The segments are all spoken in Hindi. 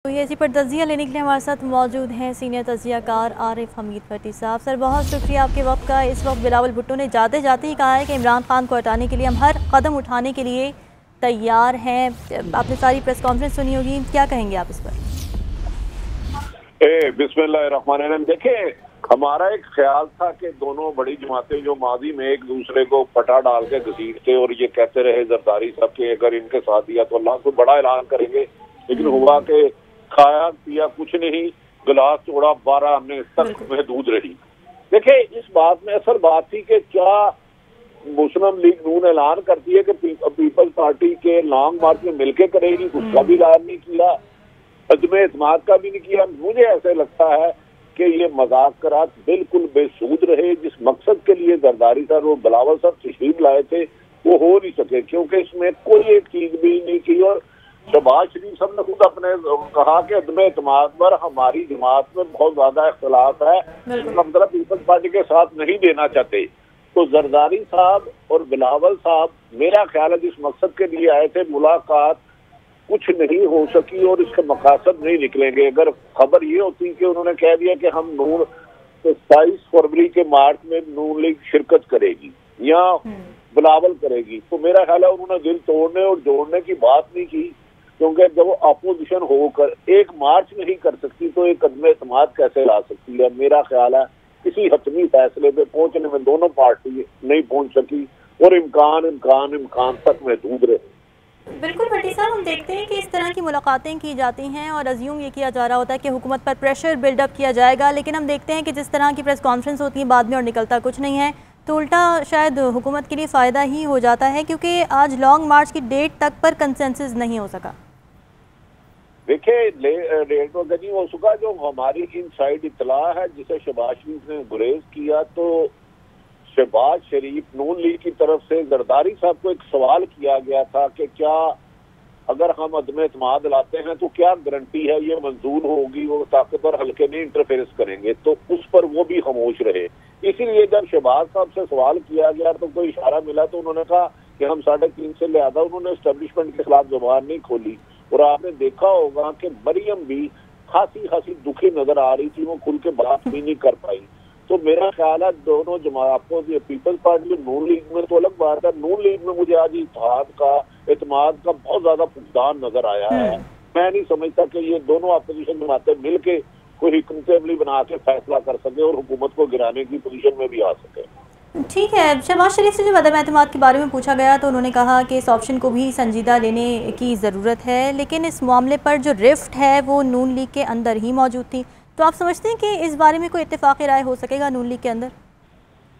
तो ये इसी पर तजिया लेने के लिए हमारे साथ मौजूद हैं सीनियर तजियाकार आरिफ हमीद भट्टी साहब। सर बहुत शुक्रिया आपके वक्त का। इस वक्त बिलावल भुट्टो ने जाते जाते ही कहा है कि इमरान खान को हटाने के लिए हम हर कदम उठाने के लिए तैयार हैं। आपने सारी प्रेस कॉन्फ्रेंस सुनी होगी, क्या कहेंगे आप इस पर? बिस्मिल्लाहिर्रहमानिर्रहीम। देखिए, हमारा एक ख्याल था कि दोनों बड़ी जमातें जो माजी में एक दूसरे को पटा डाल के घसीटते और ये कहते रहे जरदारी साहब के अगर इनके साथ दिया तो अल्लाह को बड़ा ऐलान करेंगे, लेकिन हुआ कि खाया पिया कुछ नहीं, गिलास तोड़ा 12 हमने तक में दूध रही। देखिए, इस बात में असल बात थी कि क्या मुस्लिम लीग नून ऐलान करती है कि पीपल्स पार्टी के लॉन्ग मार्च में मिलकर करेगी, उसका भी ऐलान नहीं किया, अदम एतमाद का भी नहीं किया। मुझे ऐसे लगता है कि ये मजाकरात बिल्कुल बेसूद रहे। जिस मकसद के लिए जरदारी साहब और बिलावल साहब तशरीफ लाए थे वो हो नहीं सके, क्योंकि इसमें कोई एक चीज भी नहीं की। और शहबाज शरीफ साहब ने खुद अपने कहा कि अदम एतमाद पर हमारी जमात में बहुत ज्यादा इख्तलाफ है, मतलब पीपल्स पार्टी के साथ नहीं देना चाहते। तो जरदारी साहब और बिलावल साहब मेरा ख्याल है जिस मकसद के लिए आए थे, मुलाकात कुछ नहीं हो सकी और इसके मकासद नहीं निकलेंगे। अगर खबर ये होती कि उन्होंने कह दिया कि हम नून 27 फरवरी के मार्च में नून लीग शिरकत करेगी या बिलावल करेगी, तो मेरा ख्याल है उन्होंने दिल तोड़ने और जोड़ने की बात नहीं की, क्योंकि जब वो अपोजिशन होकर एक मार्च नहीं कर सकती तो एक अदम एतमाद कैसे ला सकती है। मेरा ख्याल है किसी हतमी फैसले पे पहुंचने में दोनों पार्टी नहीं पहुंच सकी और इम्कान तक महदूद रहे। बिल्कुल भट्टी साहब, हम देखते हैं कि इस तरह की मुलाकातें की जाती हैं और अज्यूम ये किया जा रहा होता है कि हुकूमत पर प्रेशर बिल्डअप किया जाएगा, लेकिन हम देखते हैं कि जिस तरह की प्रेस कॉन्फ्रेंस होती है बाद में और निकलता कुछ नहीं है, तो उल्टा शायद हुकूमत के लिए फ़ायदा ही हो जाता है, क्योंकि आज लॉन्ग मार्च की डेट तक पर कंसेंसस नहीं हो सका। देखिए, रेट तो नहीं हो सका। जो हमारी इनसाइड इतला है जिसे शहबाज शरीफ ने गुरेज किया, तो शहबाज शरीफ नून लीग की तरफ से जरदारी साहब को एक सवाल किया गया था कि क्या अगर हम अदम एतमाद लाते हैं तो क्या गारंटी है ये मंजूर होगी, वो ताकतवर हल्के नहीं इंटरफेरेंस करेंगे, तो उस पर वो भी खामोश रहे। इसीलिए जब शहबाज साहब से सवाल किया गया तो कोई इशारा मिला तो उन्होंने कहा कि हम 3.5 से लिहाजा उन्होंने एस्टेब्लिशमेंट के खिलाफ जुबान नहीं खोली। और आपने देखा होगा कि मरियम भी खासी दुखी नजर आ रही थी, वो खुल के बात भी नहीं कर पाई। तो मेरा ख्याल है दोनों जमातों पीपल्स पार्टी नून लीग में तो अलग बात है, नून लीग में मुझे आज एतमाद का बहुत ज्यादा फुकदान नजर आया है। मैं नहीं समझता कि ये दोनों अपोजिशन जमातें मिलके कोई हिकमत अमली बना के फैसला कर सके और हुकूमत को गिराने की पोजीशन में भी आ सके। ठीक है, शहबाज शरीफ से जब अदम एतमाद के बारे में पूछा गया तो उन्होंने कहा कि इस ऑप्शन को भी संजीदा लेने की ज़रूरत है, लेकिन इस मामले पर जो रिफ्ट है वो नून लीग के अंदर ही मौजूद थी। तो आप समझते हैं कि इस बारे में कोई इत्तेफाक़ी राय हो सकेगा नून लीग के अंदर?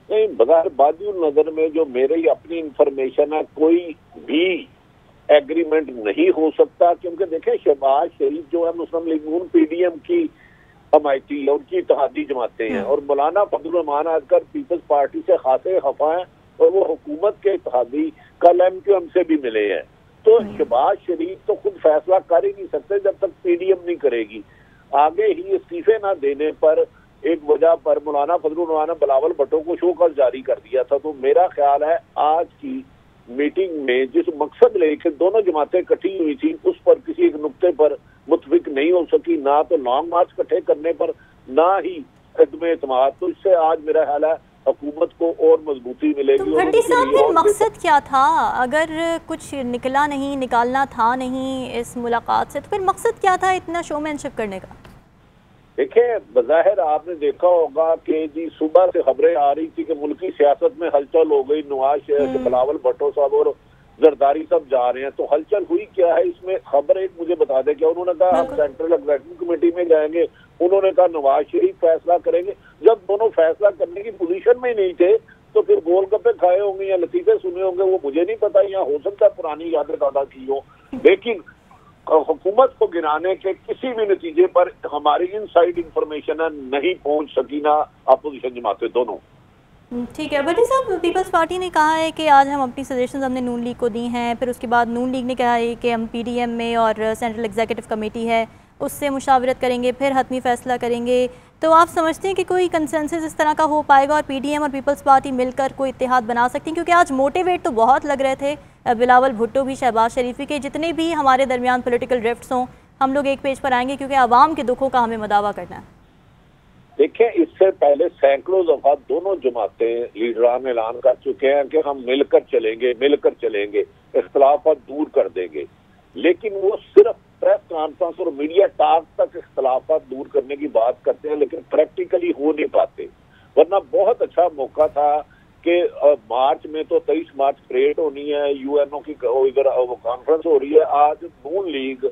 नहीं, बगैर बादी नजर में जो मेरी अपनी इंफॉर्मेशन है कोई भी एग्रीमेंट नहीं हो सकता, क्योंकि देखें शहबाज शरीफ जो है मुस्लिम लीग नून PDM की हमायती है, उनकी इत्तेहादी जमातें हैं, और मौलाना फजल रहमान आजकल पीपल्स पार्टी से खासे खफा है और वो हुकूमत के इत्तेहादी कल MQM से भी मिले हैं। तो शहबाज शरीफ तो खुद फैसला कर ही नहीं सकते जब तक PDM नहीं करेगी। आगे ही इस्तीफे ना देने पर एक वजह पर मौलाना फजल रहमान ने बिलावल भुट्टो को शोकॉज जारी कर दिया था। तो मेरा ख्याल है आज की मीटिंग में जिस मकसद लेकर दोनों जमातें इकट्ठी हुई थी उस पर किसी एक नुक्ते पर मुतफिक नहीं हो सकी, ना तो लॉन्ग मार्च इकट्ठे करने पर ना ही अदम एतमाद। तो इससे आज मेरा ख्याल है हुकूमत को और मजबूती मिलेगी। तो भट्टी साहब, फिर मकसद क्या था? अगर कुछ निकला नहीं, निकालना था नहीं इस मुलाकात से, तो फिर मकसद क्या था इतना शोमैनशिप करने का? देखिए, बज़ाहिर आपने देखा होगा कि जी सुबह से खबरें आ रही थी कि मुल्की सियासत में हलचल हो गई, नवाज शरीफ, बिलावल भुट्टो साहब और जरदारी साहब जा रहे हैं। तो हलचल हुई क्या है इसमें खबर एक मुझे बता दे। क्या उन्होंने कहा हम सेंट्रल एग्जीक्यूटिव कमेटी में जाएंगे, उन्होंने कहा नवाज शरीफ फैसला करेंगे। जब दोनों फैसला करने की पोजीशन में नहीं थे तो फिर गोलगप्पे खाए होंगे या लतीफे सुने होंगे, वो मुझे नहीं पता, या हो सकता है पुरानी यादें ताज़ा की हो, लेकिन हुकूमत को गिराने के किसी भी नतीजे पर हमारी इनसाइड इंफॉर्मेशन नहीं पहुंच सकी, ना अपोजिशन जमातें दोनों। ठीक है भट्टी साहब, पीपल्स पार्टी ने कहा है कि आज हम अपनी सजेशंस हमने नून लीग को दी हैं, फिर उसके बाद नून लीग ने कहा है कि हम PDM में और सेंट्रल एग्जीक्यूटिव कमेटी है उससे मुशावरत करेंगे, फिर हतमी फैसला करेंगे। तो आप समझते हैं कि कोई कंसेंसस इस तरह का हो पाएगा और PDM और पीपल्स पार्टी मिलकर कोई इत्तेहाद बना सकती हैं? क्योंकि आज मोटिवेट तो बहुत लग रहे थे बिलावल भुट्टो भी, शहबाज शरीफ के, जितने भी हमारे दरमियान पॉलिटिकल रिफ्ट्स हों हम लोग एक पेज पर आएंगे, क्योंकि आवाम के दुखों का हमें मदावा करना है। देखिए, इससे पहले सैकड़ों दफा दोनों जमातें लीडरान ऐलान कर चुके हैं कि हम मिलकर चलेंगे, इख्तलाफात दूर कर देंगे, लेकिन वो सिर्फ प्रेस कॉन्फ्रेंस और मीडिया टॉक तक इख्तलाफात दूर करने की बात करते हैं, लेकिन प्रैक्टिकली हो नहीं पाते। वरना बहुत अच्छा मौका था कि मार्च में तो 23 मार्च परेड होनी है, यूएनओ की इधर कॉन्फ्रेंस हो रही है, आज नून लीग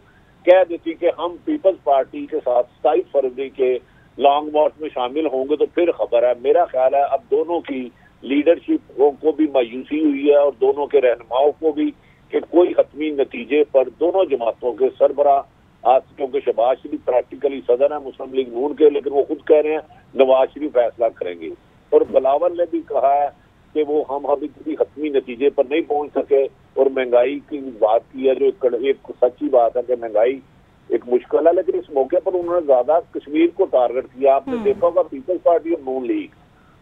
कह देती कि हम पीपल्स पार्टी के साथ 27 फरवरी के लॉन्ग मार्च में शामिल होंगे तो फिर खबर है। मेरा ख्याल है अब दोनों की लीडरशिप को भी मायूसी हुई है और दोनों के रहनुमाओं को भी, कि कोई हतमी नतीजे पर दोनों जमातों के सरबरा, आज क्योंकि शहबाज शरीफ प्रैक्टिकली सदर है मुस्लिम लीग नून के, लेकिन वो खुद कह रहे हैं नवाज शरीफ फैसला करेंगे। और बिलावल ने भी कहा है कि वो हम अभी किसी हतमी नतीजे पर नहीं पहुंच सके, और महंगाई की बात की है, जो एक सच्ची बात है कि महंगाई एक मुश्किल है, लेकिन इस मौके पर उन्होंने ज्यादा कश्मीर को टारगेट किया। आपने देखा होगा पीपल्स पार्टी और नून लीग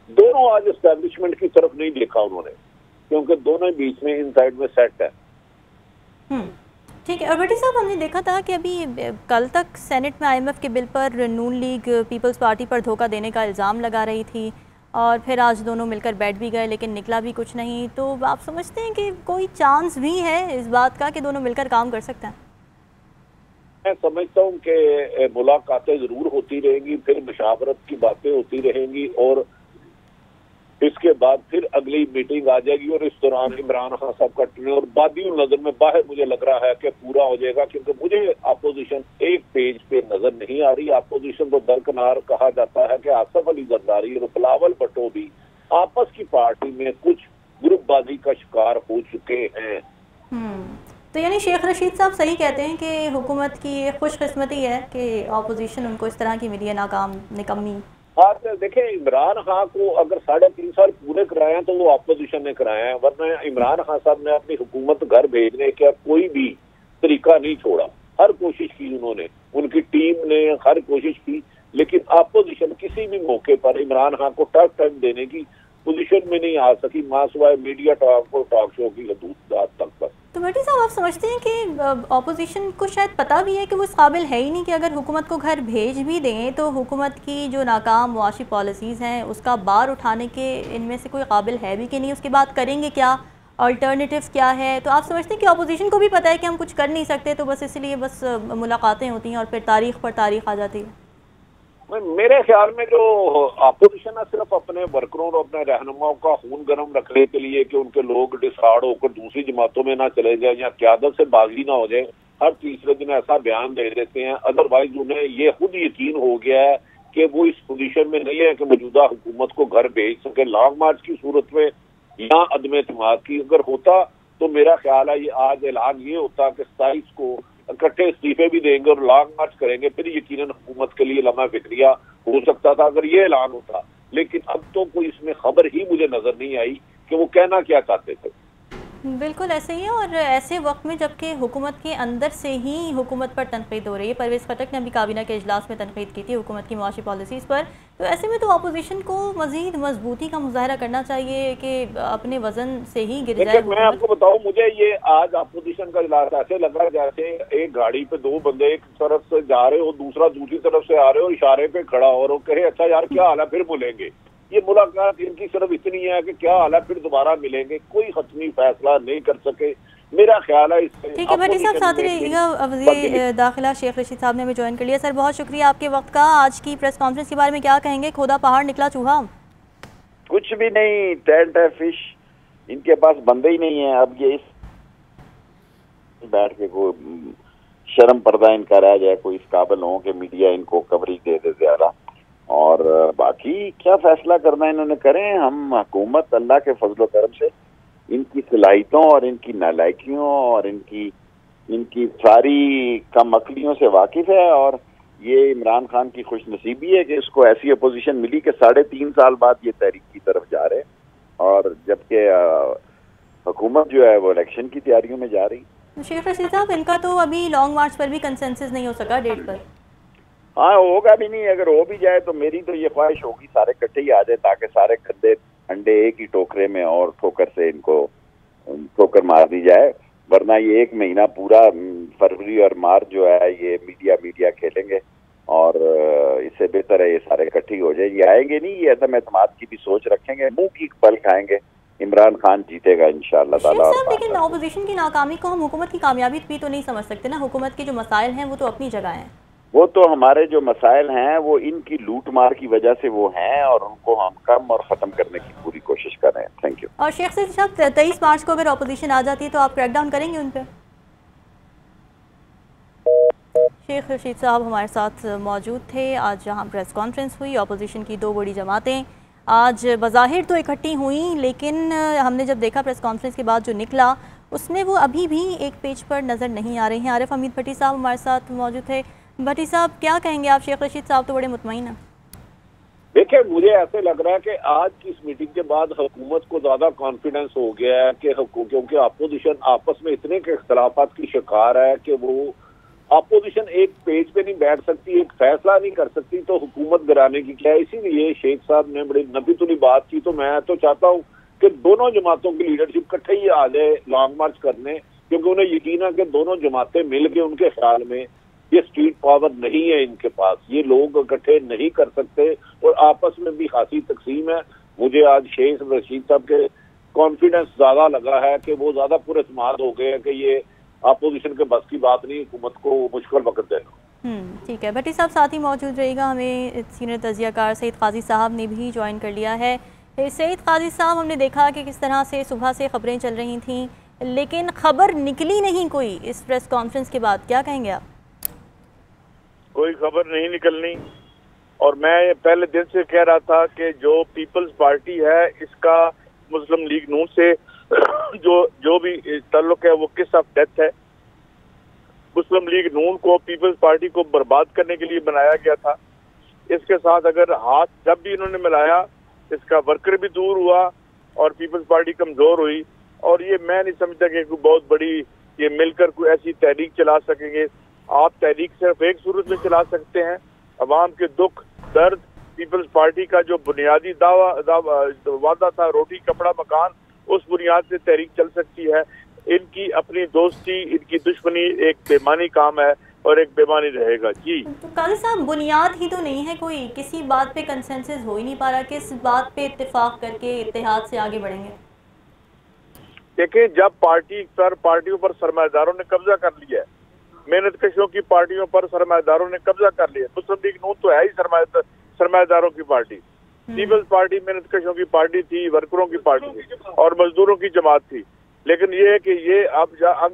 दोनों आज एस्टेब्लिशमेंट की तरफ नहीं देखा उन्होंने, क्योंकि दोनों बीच में इनसाइड में सेट है। ठीक है। और भट्टी साहब, हमने देखा था कि अभी कल तक सेनेट में IMF के बिल पर नून लीग पीपल्स पार्टी पर धोखा देने का इल्ज़ाम लगा रही थी, और फिर आज दोनों मिलकर बैठ भी गए, लेकिन निकला भी कुछ नहीं। तो आप समझते हैं कि कोई चांस भी है इस बात का कि दोनों मिलकर काम कर सकते हैं? मैं समझता हूँ कि मुलाकातें जरूर होती रहेंगी, फिर मुशावरत की बातें होती रहेंगी, और इसके बाद फिर अगली मीटिंग आ जाएगी, और इस दौरान इमरान खान साहब का टेन्योर बादी नजर में बाहर मुझे लग रहा है कि पूरा हो जाएगा, क्योंकि मुझे अपोजिशन एक पेज पे नजर नहीं आ रही। अपोजिशन तो दरकिनार कहा जाता है कि आसफ अली जरदारी और बिलावल भुट्टो भी आपस की पार्टी में कुछ ग्रुपबाजी का शिकार हो चुके हैं। तो यानी शेख रशीद साहब सही कहते हैं कि हुकूमत की खुशकिस्मती है कि अपोजिशन उनको इस तरह की मिली है, नाकाम निकम्मी। हाँ, देखिए, इमरान खान को अगर 3.5 साल पूरे कराए हैं तो वो अपोजिशन ने कराए हैं, वरना इमरान खान साहब ने अपनी हुकूमत घर भेजने का कोई भी तरीका नहीं छोड़ा। हर कोशिश की उन्होंने, उनकी टीम ने हर कोशिश की, लेकिन अपोजिशन किसी भी मौके पर इमरान खान को टफ टाइम देने की पोजीशन में नहीं आ सकी, मासवाए मीडिया टॉक शो की हदूद तक पर। तो भट्टी साहब, आप समझते हैं कि ऑपोजिशन को शायद पता भी है कि वो इस काबिल है ही नहीं कि अगर हुकूमत को घर भेज भी दें तो हुकूमत की जो नाकाम मुआशी पॉलिसीज़ हैं उसका बार उठाने के इनमें से कोई काबिल है भी कि नहीं, उसके बाद करेंगे क्या, अल्टरनेटिव क्या है? तो आप समझते हैं कि ऑपोजिशन को भी पता है कि हम कुछ कर नहीं सकते, तो बस इसलिए बस मुलाकातें होती हैं और फिर तारीख पर तारीख आ जाती है? मेरे ख्याल में जो अपोजिशन है सिर्फ अपने वर्करों और अपने रहनुमाओं का खून गर्म रखने के लिए कि उनके लोग डिसहार्ड होकर दूसरी जमातों में ना चले जाए या क़यादत से बागी ना हो जाए, हर तीसरे दिन ऐसा बयान दे देते हैं। अदरवाइज उन्हें ये खुद यकीन हो गया है कि वो इस पोजीशन में नहीं है कि मौजूदा हुकूमत को घर भेज सके। लॉन्ग मार्च की सूरत में या अदम एतमाद की अगर होता तो मेरा ख्याल है ये आज ऐलान ये होता कि 27 को इकट्ठे इस्तीफे भी देंगे और लॉन्ग मार्च करेंगे, फिर यकीनन हुकूमत के लिए लम्हा फिक्रिया हो सकता था अगर ये ऐलान होता। लेकिन अब तो कोई इसमें खबर ही मुझे नजर नहीं आई कि वो कहना क्या चाहते थे। बिल्कुल ऐसे ही है, और ऐसे वक्त में जबकि हुकूमत के अंदर से ही हुकूमत पर तनकीद हो रही है। परवेज़ खटक ने अभी काबीना के इजलास में तनकीद की थी हुकूमत की मुआशी पॉलिसीज़ पर, तो ऐसे में तो अपोजिशन को मज़ीद मजबूती का मुजाहरा करना चाहिए कि अपने वजन से ही गिर जाए। मैं आपको बताऊं, मुझे ये आज अपोजिशन का इजलास ऐसे लगा जैसे एक गाड़ी पे दो बंदे एक तरफ से जा रहे हो, दूसरा दूसरी तरफ से आ रहे हो, इशारे पे खड़ा हो और कहे अच्छा यार क्या हाल है, फिर मिलेंगे। ये मुलाकात इनकी सिर्फ इतनी है कि क्या हाल है, फिर दोबारा मिलेंगे, कोई हतमी फैसला नहीं कर सके। मेरा ख्याल है इससे। ठीक है भट्टी साहब, साथ ही रहिएगा। वज़ीर दाखिला शेख रशीद साहब ने हमें ज्वाइन कर लिया। सर बहुत शुक्रिया आपके वक्त का। आज की प्रेस कॉन्फ्रेंस के बारे में क्या कहेंगे? खोदा पहाड़ निकला चूहा? कुछ भी नहीं, टेंट है फिश, इनके पास बंदे ही नहीं है। अब ये इस बैठ के कोई शर्म पर्दा इनका रह जाए, कोई इस काबिल हो कि मीडिया इनको कवरेज दे दे ज्यादा, और बाकी क्या फैसला करना इन्होंने करें। हम हुकूमत अल्लाह के फजलो करम से इनकी सलाहियतों और इनकी नालायकियों और इनकी सारी कमअक्लियों से वाकिफ है, और ये इमरान खान की खुशनसीबी है कि इसको ऐसी अपोजिशन मिली कि 3.5 साल बाद ये तहरीक की तरफ जा रहे हैं, और जबकि हुकूमत जो है वो इलेक्शन की तैयारियों में जा रही। शेख रशीद साहब, इनका तो अभी लॉन्ग मार्च पर भी कंसेंसस नहीं हो सका डेट पर। हाँ, होगा भी नहीं। अगर हो भी जाए तो मेरी तो ये ख्वाहिश होगी सारे इकट्ठे ही आ जाए, ताकि सारे खद्दे अंडे एक ही टोकरे में और ठोकर से इनको ठोकर मार दी जाए। वरना ये 1 महीना पूरा फरवरी और मार्च जो है ये मीडिया खेलेंगे और इससे बेहतर है ये सारे इकट्ठी हो जाए। ये आएंगे नहीं, ये अदम एतमाद की भी सोच रखेंगे, मुंह की पल खाएंगे। इमरान खान जीतेगा इंशाअल्लाह ताला। लेकिन अपोजिशन की नाकामी को हम हुकूमत की कामयाबी भी तो नहीं समझ सकते ना। हुकूमत के जो मसाइल हैं वो तो अपनी जगह हैं। वो तो हमारे जो मसाइल हैं वो इनकी लूट मार की वजह से वो हैं और उनको हम कम और ख़त्म करने की पूरी कोशिश कर रहे हैं। Thank you. और शेख सईद साहब 23 मार्च को अगर अपोजिशन आ जाती है तो आप क्रैकडाउन करेंगे उन पर? शेख रशीद साहब हमारे साथ मौजूद थे। आज जहां प्रेस कॉन्फ्रेंस हुई, अपोजिशन की 2 बड़ी जमातें आज बज़ाहिर तो इकट्ठी हुई, लेकिन हमने जब देखा प्रेस कॉन्फ्रेंस के बाद जो निकला उसमें वो अभी भी एक पेज पर नज़र नहीं आ रहे हैं। आरिफ हमीद भट्टी साहब हमारे साथ मौजूद थे। भट्टी साहब क्या कहेंगे आप? शेख रशीद साहब तो बड़े मुतमईन हैं। देखिए, मुझे ऐसे लग रहा है कि आज की इस मीटिंग के बाद हुकूमत को ज्यादा कॉन्फिडेंस हो गया है कि क्योंकि अपोजिशन आपस में इतने के इख्तलाफात की शिकार है कि वो अपोजिशन एक पेज पे नहीं बैठ सकती, एक फैसला नहीं कर सकती, तो हुकूमत गिराने की क्या है। इसीलिए शेख साहब ने बड़ी नबीतुली बात की। तो मैं तो चाहता हूँ कि दोनों जमातों की लीडरशिप इकट्ठे ही आ जाए लॉन्ग मार्च करने, क्योंकि उन्हें यकीन है कि दोनों जमातें मिल के, उनके ख्याल में ये स्ट्रीट पावर नहीं है इनके पास, ये लोग इकट्ठे नहीं कर सकते और आपस में भी खासी तकसीम है। मुझे आज शेख रशीद साहब के कॉन्फिडेंस ज्यादा लगा है कि वो ज्यादा पुरस्माद हो गए हैं कि ये अपोजिशन के बस की बात नहीं, हुकूमत को मुश्किल वक्त देना। ठीक है। भट्टी साहब साथ ही मौजूद रहेगा। हमें सीनियर तजियाकार सईद काजी साहब ने भी ज्वाइन कर लिया है। सईद काजी साहब, हमने देखा कि किस तरह से सुबह से खबरें चल रही थीं, लेकिन खबर निकली नहीं कोई इस प्रेस कॉन्फ्रेंस के बाद, क्या कहेंगे आप? कोई खबर नहीं निकलनी, और मैं पहले दिन से कह रहा था कि जो पीपल्स पार्टी है इसका मुस्लिम लीग नून से जो भी ताल्लुक है वो किस ऑफ डेथ है। मुस्लिम लीग नून को पीपल्स पार्टी को बर्बाद करने के लिए बनाया गया था। इसके साथ अगर हाथ जब भी इन्होंने मिलाया, इसका वर्कर भी दूर हुआ और पीपल्स पार्टी कमजोर हुई। और ये मैं नहीं समझता कि कोई बहुत बड़ी ये मिलकर कोई ऐसी तहरीक चला सकेंगे। आप तहरीक सिर्फ एक सूरत में चला सकते हैं, अवाम के दुख दर्द, पीपल्स पार्टी का जो बुनियादी वादा था रोटी कपड़ा मकान, उस बुनियाद से तहरीक चल सकती है। इनकी अपनी दोस्ती, इनकी दुश्मनी एक बेमानी काम है और एक बेमानी रहेगा। जी तो काजी साहब, बुनियाद ही तो नहीं है कोई, किसी बात पे कंसेंसस हो ही नहीं पा रहा, किस बात पे इत्तेफाक करके इत्तेहाद से आगे बढ़ेंगे? देखिए, जब पार्टियों पर सरमायादारों ने कब्जा कर लिया है, मेहनत कशों की पार्टियों पर सरमायादारों ने कब्जा कर लिया। मुस्लिम लीग नून तो है ही सरमायादारों की पार्टी। पीपल्स पार्टी मेहनत कशों की पार्टी थी, वर्करों की पार्टी थी और मजदूरों की जमात थी। लेकिन ये है कि ये अब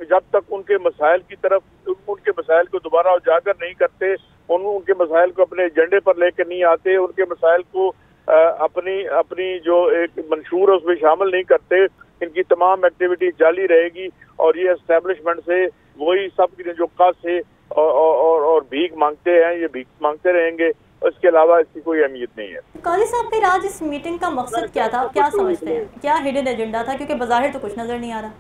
जब तक उनके मसाइल की तरफ उनके मसाइल को दोबारा उजागर नहीं करते, उनके मसाइल को अपने एजेंडे पर लेकर नहीं आते, उनके मसाइल को अपनी जो एक मंशूर है उसमें शामिल नहीं करते, इनकी तमाम एक्टिविटी जारी रहेगी और ये एस्टेब्लिशमेंट से वही सब जो कस है और भीख मांगते हैं, ये भीख मांगते रहेंगे। इसके अलावा इसकी कोई अहमियत नहीं है। काजी साहब, फिर आज इस मीटिंग का मकसद क्या था, क्या समझते हैं? क्या हिडन एजेंडा था? क्योंकि बाज़ाहिर तो कुछ नजर नहीं आ रहा।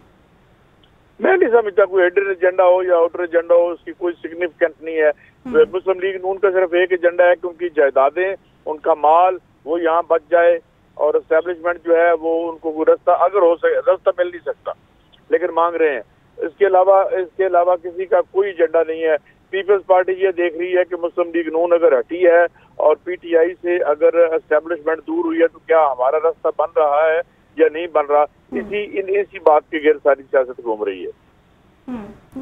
मैं नहीं समझता कोई हिडन एजेंडा हो या आउटर एजेंडा हो, उसकी कोई सिग्निफिकेंस नहीं है। मुस्लिम लीग नून का सिर्फ एक एजेंडा है कि उनकी जायदादें, उनका माल वो यहाँ बच जाए और एस्टेब्लिशमेंट जो है वो उनको कोई रास्ता अगर हो सके, रास्ता मिल नहीं सकता लेकिन मांग रहे हैं। इसके अलावा किसी का कोई एजेंडा नहीं है। पीपल्स पार्टी ये देख रही है कि मुस्लिम लीग नून अगर हटी है और पीटीआई से अगर एस्टेब्लिशमेंट दूर हुई है तो क्या हमारा रास्ता बन रहा है या नहीं बन रहा, इसी बात की गिर सारी सियासत घूम रही है।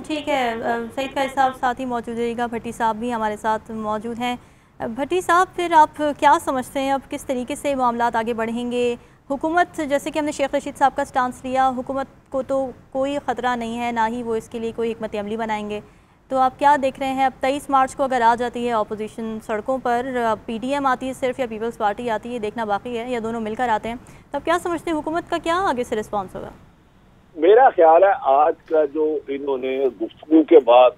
ठीक है। सईद काजी साहब साथ ही मौजूद रहेगा, भट्टी साहब भी हमारे साथ मौजूद हैं। भट्टी साहब, फिर आप क्या समझते हैं अब किस तरीके से मामलात आगे बढ़ेंगे? हुकूमत, जैसे कि हमने शेख रशीद साहब का स्टांस लिया, हुकूमत को तो कोई ख़तरा नहीं है, ना ही वो इसके लिए कोई हिकमत अमली बनाएंगे, तो आप क्या देख रहे हैं? अब 23 मार्च को अगर आ जाती है अपोजिशन सड़कों पर, पीडीएम आती है सिर्फ या पीपल्स पार्टी आती है, देखना बाकी है, या दोनों मिलकर आते हैं, तब क्या समझते हैं हुकूमत का क्या आगे से रिस्पॉन्स होगा? मेरा ख्याल है आज का जो इन्होंने गुफ्तगू के बाद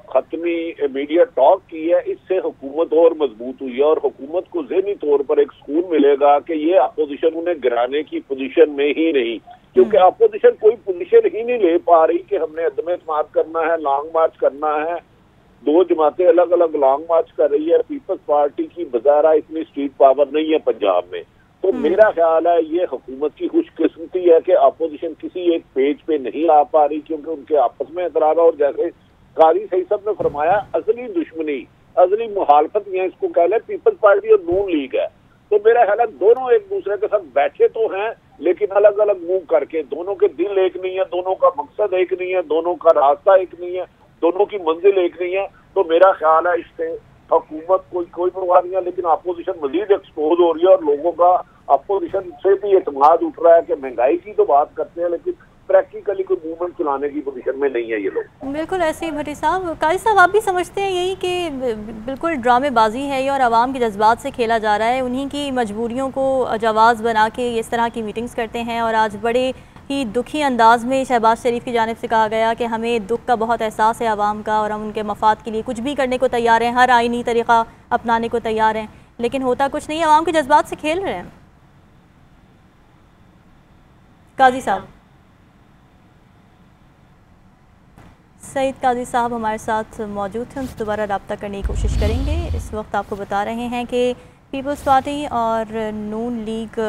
खत्मी मीडिया टॉक की है, इससे हुकूमत और मजबूत हुई है और हुकूमत को ज़हनी तौर पर एक सुकून मिलेगा कि ये अपोजिशन उन्हें गिराने की पोजीशन में ही नहीं, क्योंकि अपोजिशन कोई पोजीशन ही नहीं ले पा रही कि हमने अदम एतमाद करना है, लॉन्ग मार्च करना है। 2 जमातें अलग अलग लॉन्ग मार्च कर रही है। पीपल्स पार्टी की बजारा इतनी स्ट्रीट पावर नहीं है पंजाब में, तो मेरा ख्याल है ये हुकूमत की खुशकिस्मती है कि अपोजिशन किसी एक पेज पे नहीं आ पा रही, क्योंकि उनके आपस में एतराज़, और जैसे कारी सही साहब ने फरमाया असली दुश्मनी, असली मुखालफत या इसको कह लें पीपल्स पार्टी और नून लीग है। तो मेरा ख्याल है दोनों एक दूसरे के साथ बैठे तो हैं लेकिन अलग अलग मूव करके, दोनों के दिल एक नहीं है, दोनों का मकसद एक नहीं है, दोनों का रास्ता एक नहीं है, दोनों की मंजिल एक नहीं है। तो मेरा ख्याल है इससे हुकूमत कोई परवाह नहीं है, लेकिन अपोजिशन मजीद एक्सपोज हो रही है और लोगों का अपोजिशन से भी एतमाद उठ रहा है कि महंगाई की तो बात करते हैं लेकिन प्रैक्टिकली कोई मूवमेंट चलाने की पोजीशन में नहीं है ये लोग। बिल्कुल ऐसे ही भट्टी साहब, काजी साहब आप भी समझते हैं यही कि बिल्कुल ड्रामेबाजी है ये और आवाम के जज्बात से खेला जा रहा है, उन्हीं की मजबूरियों को जवाज़ बना के इस तरह की मीटिंग्स करते हैं। और आज बड़े ही दुखी अंदाज में शहबाज शरीफ की जानिब से कहा गया कि हमें दुख का बहुत एहसास है आवाम का और हम उनके मफाद के लिए कुछ भी करने को तैयार हैं, हर आईनी तरीक़ा अपनाने को तैयार हैं, लेकिन होता कुछ नहीं, आवाम के जज्बात से खेल रहे हैं। काजी साहब, सईद काजी साहब हमारे साथ मौजूद थे, उनसे दोबारा रब्ता करने की कोशिश करेंगे। इस वक्त आपको बता रहे हैं कि पीपल्स पार्टी और नून लीग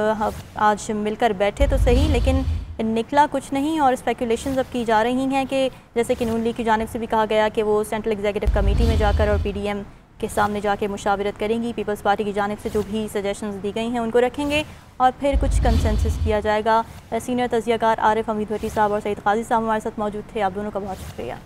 आज मिलकर बैठे तो सही लेकिन निकला कुछ नहीं, और स्पेकुलेशंस अब की जा रही हैं कि जैसे कि नून लीग की जानिब से भी कहा गया कि वो सेंट्रल एग्जीक्यूटिव कमेटी में जाकर और PDM के सामने जाके मुशावरत करेंगी, पीपल्स पार्टी की जानिब से जो भी सजेशंस दी गई हैं उनको रखेंगे और फिर कुछ कंसेंसस किया जाएगा। सीनियर तजियाकार आरिफ हमीद भट्टी साहब और सईद काजी साहब हमारे साथ मौजूद थे, आप दोनों का बहुत शुक्रिया।